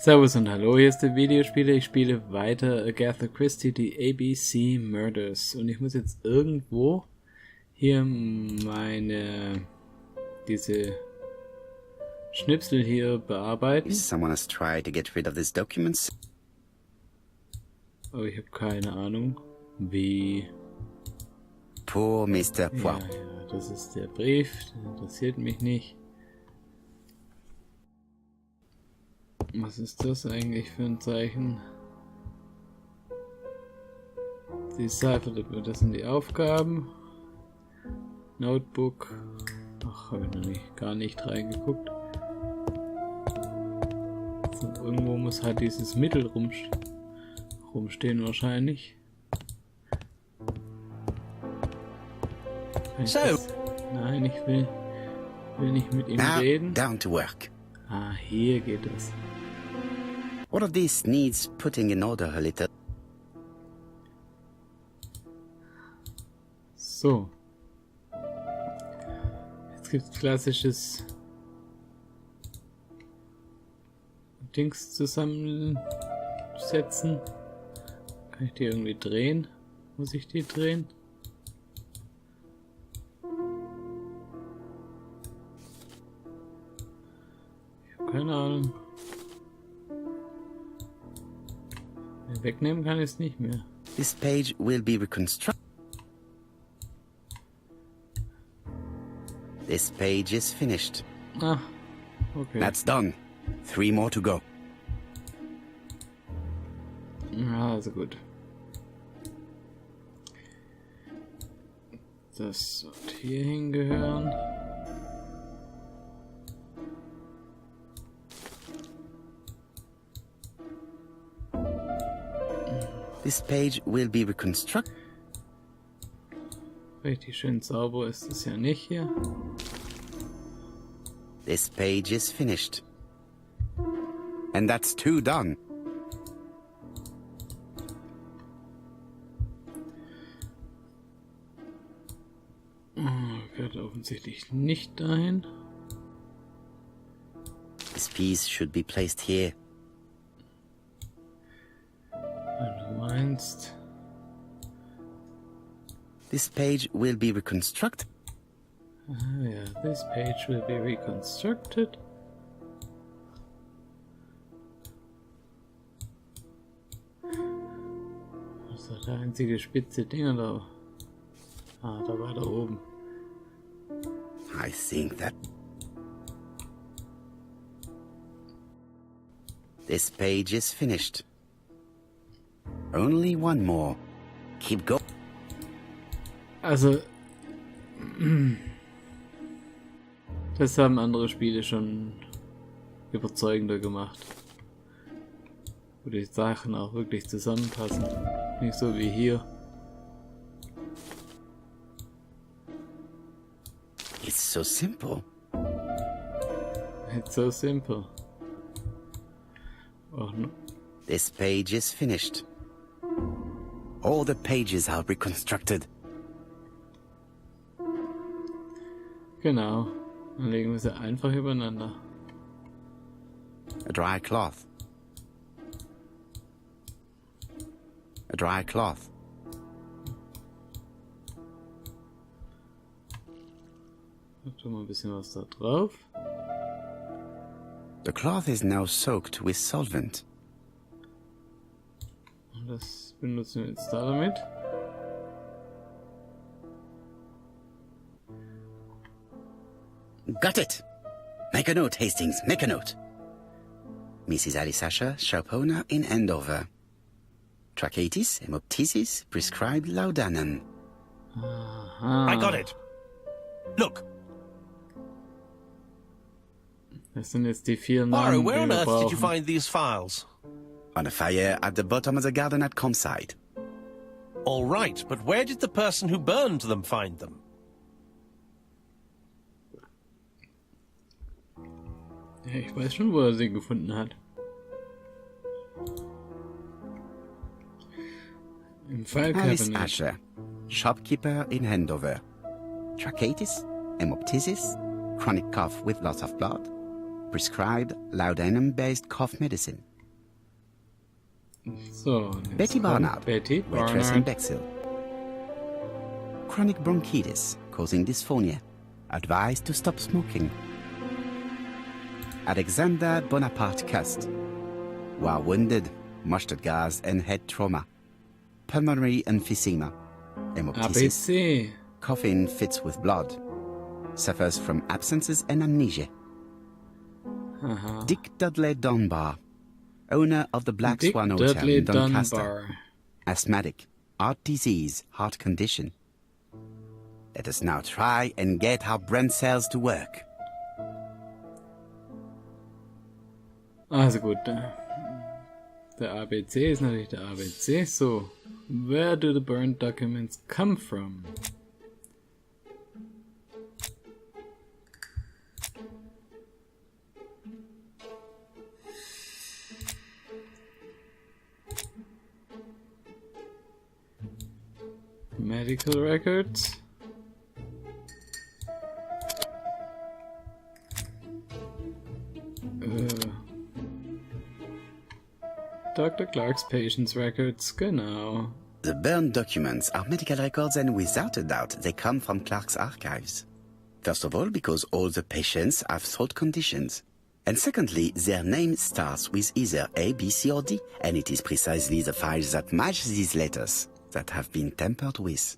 Servus und hallo, hier ist der Videospieler. Ich spiele weiter Agatha Christie, die ABC Murders. Und ich muss jetzt irgendwo hier diese Schnipsel hier bearbeiten. Someone has tried to get rid of these documents. Aber ich habe keine Ahnung, wie. Poor Mr. Poirot. Ja, das ist der Brief, der interessiert mich nicht. Was ist das eigentlich für ein Zeichen? Die Seite, das sind die Aufgaben. Notebook. Ach, habe ich noch gar nicht reingeguckt. So, irgendwo muss halt dieses Mittel rumstehen wahrscheinlich. Nein, ich will nicht mit ihm reden. Down to work. Ah, hier geht es. All of this needs putting in order a little. So. Jetzt gibt es klassisches Dings zusammensetzen. Kann ich die irgendwie drehen? Muss ich die drehen? Ich habe keine Ahnung. Wegnehmen kann ich es nicht mehr. This page will be reconstructed. This page is finished. Ah, okay. That's done. 3 more to go. Ja, also gut. Das wird hier hingehören. This page will be reconstructed. Richtig schön sauber ist es ja nicht hier. This page is finished. And that's 2 done. Gehört offensichtlich nicht dahin. This piece should be placed here. Wenn du meinst. This page will be reconstructed. Ah ja, this page will be reconstructed. Das ist der einzige spitze Ding da. Ah, da war da oben. I think that. This page is finished. Only 1 more. Keep going. Also, das haben andere Spiele schon überzeugender gemacht. Wo die Sachen auch wirklich zusammenpassen. Nicht so wie hier. It's so simple. It's so simple. Oh, no. This page is finished. All the pages are reconstructed. Genau. Dann legen wir sie einfach übereinander. A dry cloth. A dry cloth. Da tun wir ein bisschen was da drauf. The cloth is now soaked with solvent. Und das benutzen wir jetzt da damit. Got it! Make a note, Hastings, make a note. Mrs. Alisasha, shop owner in Andover. Tracheitis, hemoptysis, prescribed laudanum. Aha. I got it. Look. Das sind jetzt die 4 Poirot, Namen, where die on wir earth did you brauchen. find these files? On a fire at the bottom of the garden at Comside. All right, but where did the person who burned them find them? Ja, ich weiß schon, wo er sie gefunden hat. Im File Alice Cabinet. Asher, shopkeeper in Andover. Tracheitis, hemoptysis, chronic cough with loss of blood. Prescribed laudanum-based cough medicine. So, und jetzt Betty kommt Barnard, Betty waitress in Barnard. Bexhill. Chronic bronchitis causing dysphonia. Advised to stop smoking. Alexander Bonaparte Cust. While wounded, mustard gas and head trauma. Pulmonary emphysema. Hemoptysis. ABC. Coughing fits with blood. Suffers from absences and amnesia. Aha. Dick Dudley Dunbar. Owner of the Black Dick Swan Hotel Dudley in Doncaster. Dunbar. Asthmatic. Heart disease. Heart condition. Let us now try and get our brain cells to work. Also gut, der ABC ist natürlich der ABC. So, where do the burned documents come from? Medical records. Dr. Clark's patient's records, genau. The burned documents are medical records, and without a doubt they come from Clark's archives. First of all, because all the patients have throat conditions. And secondly, their name starts with either A, B, C, or D, and it is precisely the files that match these letters that have been tampered with.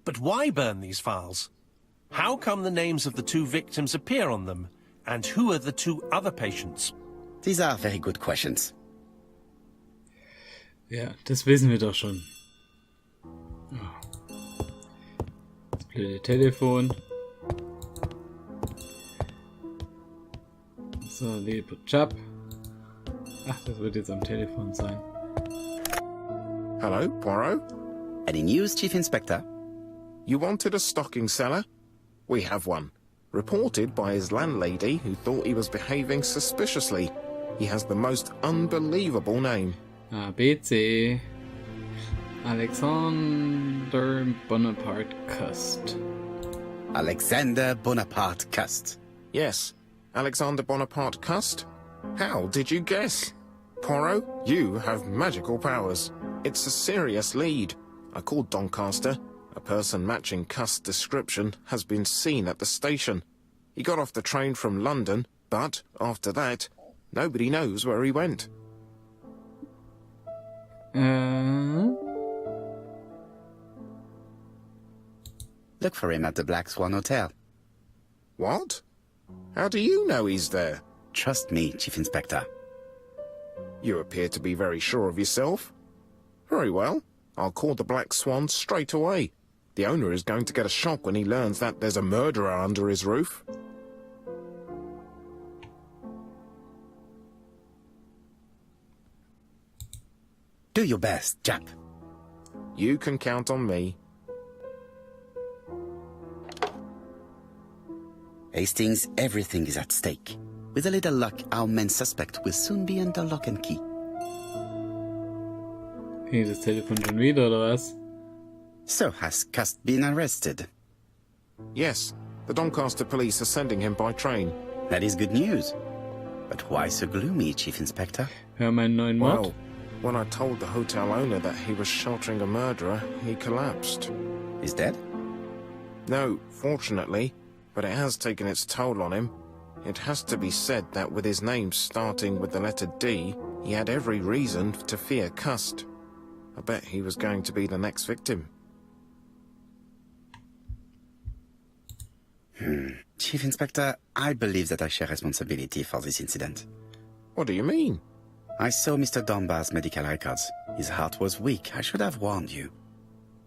But why burn these files? How come the names of the two victims appear on them? And who are the two other patients? These are very good questions. Ja, das wissen wir doch schon. Oh. Das blöde Telefon. So, lieber Chap. Ach, das wird jetzt am Telefon sein. Hello, Poirot? Any news, Chief Inspector? You wanted a stocking seller? We have one. Reported by his landlady, who thought he was behaving suspiciously. He has the most unbelievable name. ABC. Alexander Bonaparte Cust. Alexander Bonaparte Cust. Yes, Alexander Bonaparte Cust? How did you guess? Poirot, you have magical powers. It's a serious lead. I called Doncaster. A person matching Cust's description has been seen at the station. He got off the train from London, but after that, nobody knows where he went. Look for him at the Black Swan Hotel. What? How do you know he's there? Trust me, Chief Inspector. You appear to be very sure of yourself. Very well. I'll call the Black Swan straight away. The owner is going to get a shock when he learns that there's a murderer under his roof. Do your best, Jack. You can count on me. Hastings, everything is at stake. With a little luck, our main suspect will soon be under lock and key. Ging das Telefon schon wieder, oder was? So, has Cust been arrested? Yes, the Doncaster police are sending him by train. That is good news. But why so gloomy, Chief Inspector? Hör meinen neuen Mod. Well, when I told the hotel owner that he was sheltering a murderer, he collapsed. He's dead? No, fortunately, but it has taken its toll on him. It has to be said that with his name starting with the letter D, he had every reason to fear Cust. I bet he was going to be the next victim. Chief Inspector, I believe that I share responsibility for this incident. What do you mean? I saw Mr. Dunbar's medical records. His heart was weak. I should have warned you.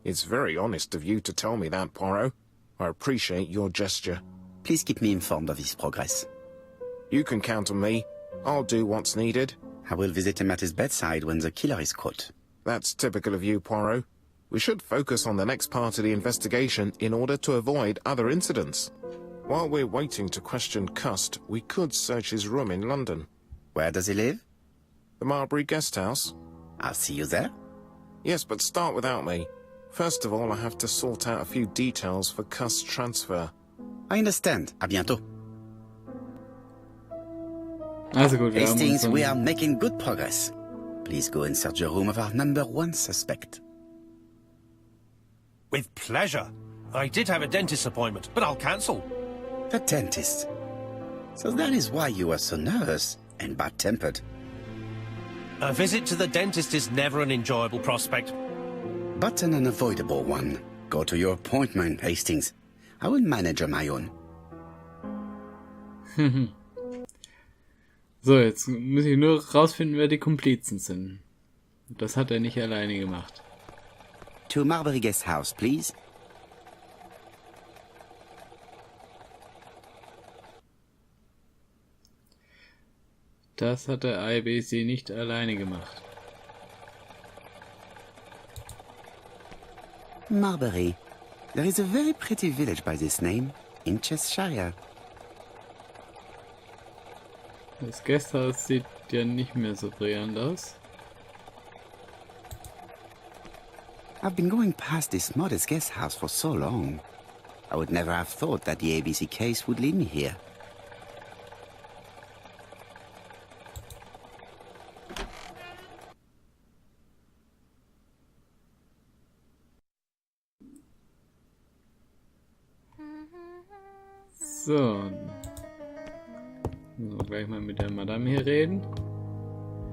It's very honest of you to tell me that, Poirot. I appreciate your gesture. Please keep me informed of his progress. You can count on me. I'll do what's needed. I will visit him at his bedside when the killer is caught. That's typical of you, Poirot. We should focus on the next part of the investigation in order to avoid other incidents. While we're waiting to question Cust, we could search his room in London. Where does he live? The Marbury Guest House? I'll see you there. Yes, but start without me. First of all, I have to sort out a few details for Cust's transfer. I understand. À bientôt. Also gut, wir haben Hastings, uns we are making good progress. please go and search the room of our number 1 suspect. With pleasure. I did have a dentist appointment, but I'll cancel. The dentist. So that is why you are so nervous and bad-tempered. A visit to the dentist is never an enjoyable prospect. But an unavoidable one. Go to your appointment, Hastings. I will manage on my own. So, jetzt muss ich nur rausfinden, wer die Komplizen sind. Das hat er nicht alleine gemacht. To Marbury Guest House, please. Das hat der IBC nicht alleine gemacht. Marbury. There is a very pretty village by this name, in Cheshire. Das Gasthaus sieht ja nicht mehr so brillant aus. I've been going past this modest guest house for so long. I would never have thought that the ABC case would lead me here. So. Gleich mal mit der Madame hier reden.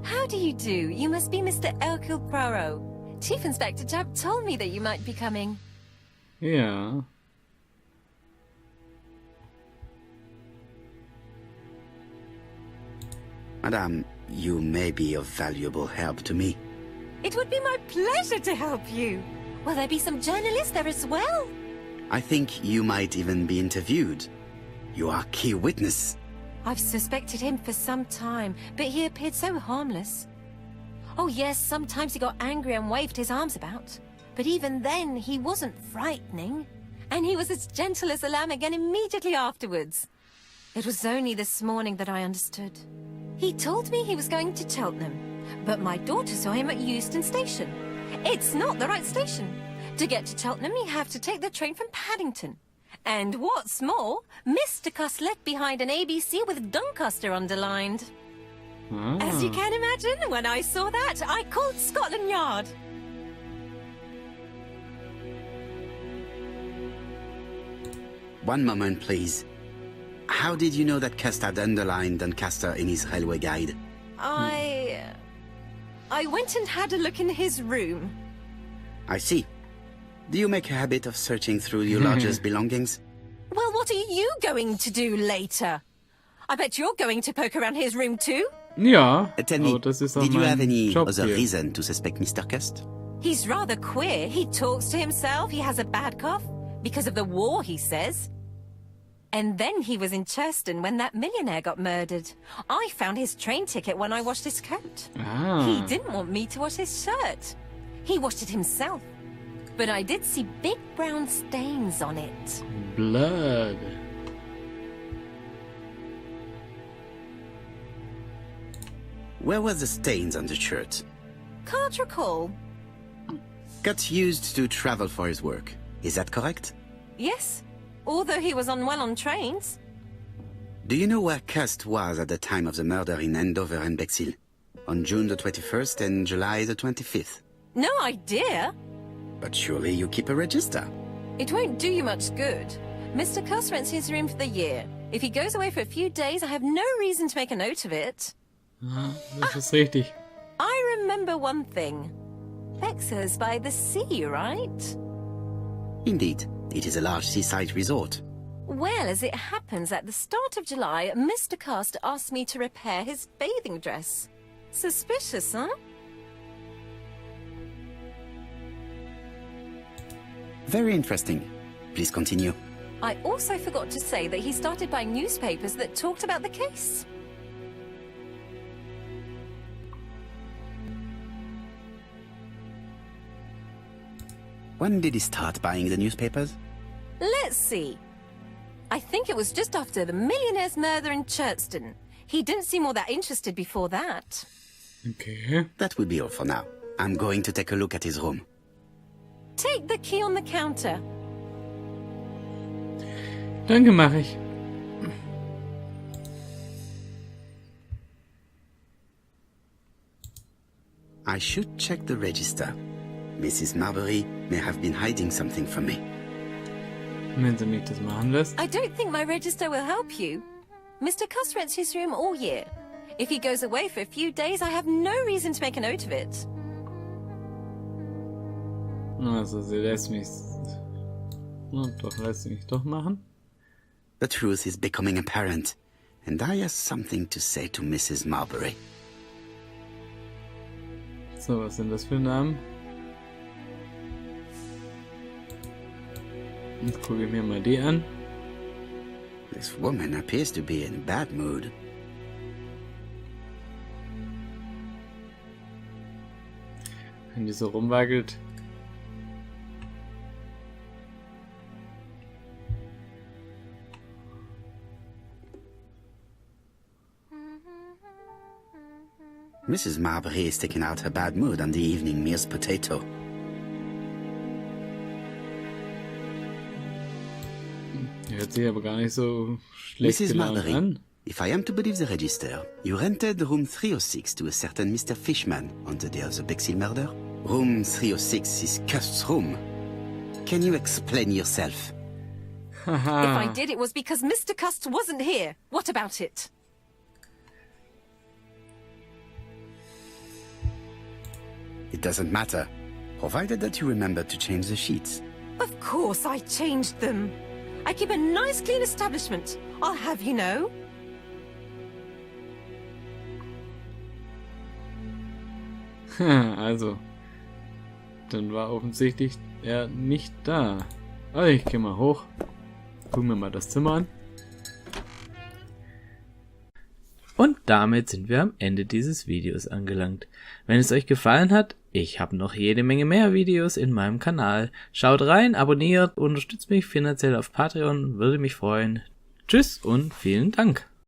How do you do? You must be Mr. Hercule Poirot. Chief Inspector Jubb told me that you might be coming. Ja. Madame, you may be of valuable help to me. It would be my pleasure to help you. Will there be some journalists there as well? I think you might even be interviewed. You are a key witness. I've suspected him for some time, but he appeared so harmless. Oh yes, sometimes he got angry and waved his arms about. But even then, he wasn't frightening. And he was as gentle as a lamb again immediately afterwards. It was only this morning that I understood. He told me he was going to Cheltenham, but my daughter saw him at Euston Station. It's not the right station. To get to Cheltenham, you have to take the train from Paddington. And what's more, Mr. Cuss left behind an ABC with Doncaster underlined. As you can imagine, when I saw that, I called Scotland Yard. One moment, please. How did you know that Cuss had underlined Doncaster in his railway guide? I went and had a look in his room. I see. Do you make a habit of searching through your lodger's belongings? Well, what are you going to do later? I bet you're going to poke around his room too? Ja, Tell me, aber das ist auch did you have mein any Job other hier. reason to suspect Mr. Cuss? He's rather queer. He talks to himself. He has a bad cough. Because of the war, he says. And then he was in Churston when that millionaire got murdered. I found his train ticket when I washed his coat. He didn't want me to wash his shirt. He washed it himself. But I did see big brown stains on it. Blood. Where were the stains on the shirt? Can't recall. Cuss used to travel for his work. Is that correct? Yes, although he was unwell on trains. Do you know where Cuss was at the time of the murder in Andover and Bexhill? On June the 21st and July the 25th? No idea. But surely you keep a register. It won't do you much good. Mr. Cuss rents his room for the year. If he goes away for a few days, I have no reason to make a note of it. Das ist richtig. I remember one thing. Bexhill by the sea, right? Indeed, it is a large seaside resort. Well, as it happens, at the start of July, Mr. Cuss asked me to repair his bathing dress. Suspicious, huh? Very interesting. Please continue. I also forgot to say that he started buying newspapers that talked about the case. When did he start buying the newspapers? Let's see. I think it was just after the millionaire's murder in Churston. He didn't seem all that interested before that. Okay. That will be all for now. I'm going to take a look at his room. Take the key on the counter. Danke, mache ich. I should check the register. Mrs. Marbury may have been hiding something from me. Wenn sie mich das machen lässt. I don't think my register will help you. Mr. Cuss rents his room all year. If he goes away for a few days, I have no reason to make a note of it. Also sie lässt mich... doch, lässt sie mich doch machen. The truth is becoming apparent, and I have something to say to Mrs. Marbury. So, was sind das für Namen? Jetzt gucke ich mir mal die an. This woman appears to be in a bad mood. Wenn die so rumwackelt. Mrs. Marbury is taking out her bad mood on the evening meal's potato. Hört sich aber gar nicht so schlecht Mrs. gelaunt Marbury, an. if I am to believe the register, you rented room 306 to a certain Mr. Fishman on the day of the Bexhill murder? Room 306 is Cust's room. Can you explain yourself? If I did, it was because Mr. Cust wasn't here. What about it? It doesn't matter, provided that you remember to change the sheets. Of course I changed them. I keep a nice clean establishment, I'll have you know. Also, dann war offensichtlich er nicht da. Also ich gehe mal hoch. Gucken wir mal das Zimmer an. Und damit sind wir am Ende dieses Videos angelangt. Wenn es euch gefallen hat, ich habe noch jede Menge mehr Videos in meinem Kanal. Schaut rein, abonniert, unterstützt mich finanziell auf Patreon, würde mich freuen. Tschüss und vielen Dank.